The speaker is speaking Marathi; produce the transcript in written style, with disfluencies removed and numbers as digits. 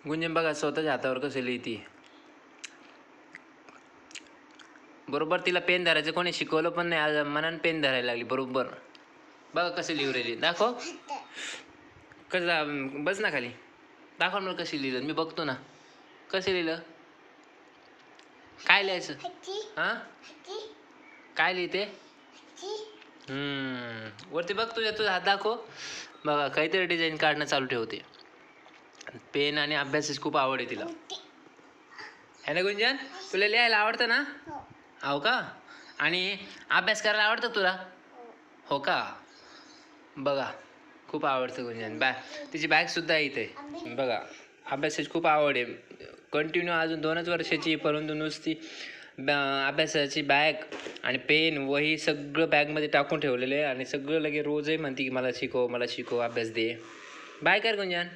गुंजन बघा स्वतःच्या हातावर कसं लिहिती. बरोबर तिला पेन धरायचं कोणी शिकवलं पण नाही, आज मनानं पेन धरायला लागली बरोबर. बघा कसं लिहू राहिली, दाखव कसं. बस ना खाली, दाखव मला कशी लिहिलं, मी बघतो ना कसं लिहिलं. काय लिहायचं हां, काय लिहिते. वरती बघ, तुझा हात दाखव. बघा काहीतरी डिझाईन काढणं चालू ठेवते. पेन आणि अभ्यासाची खूप आवड आहे तिला, है ना गुंजन. तुला लिहायला आवडतं ना. हो का. आणि अभ्यास करायला आवडतं तुला. हो का. बघा खूप आवडतं गुंजन. तिची बॅगसुद्धा इथे बघा. अभ्यासाची खूप आवड आहे कंटिन्यू. अजून 2च वर्षाची, परंतु नुसती अभ्यासाची बॅग आणि पेन वही सगळं बॅगमध्ये टाकून ठेवलेलं आहे. आणि सगळं लगे रोजही म्हणते की मला शिकव, मला शिकव, अभ्यास दे. बाय कर गुंजन.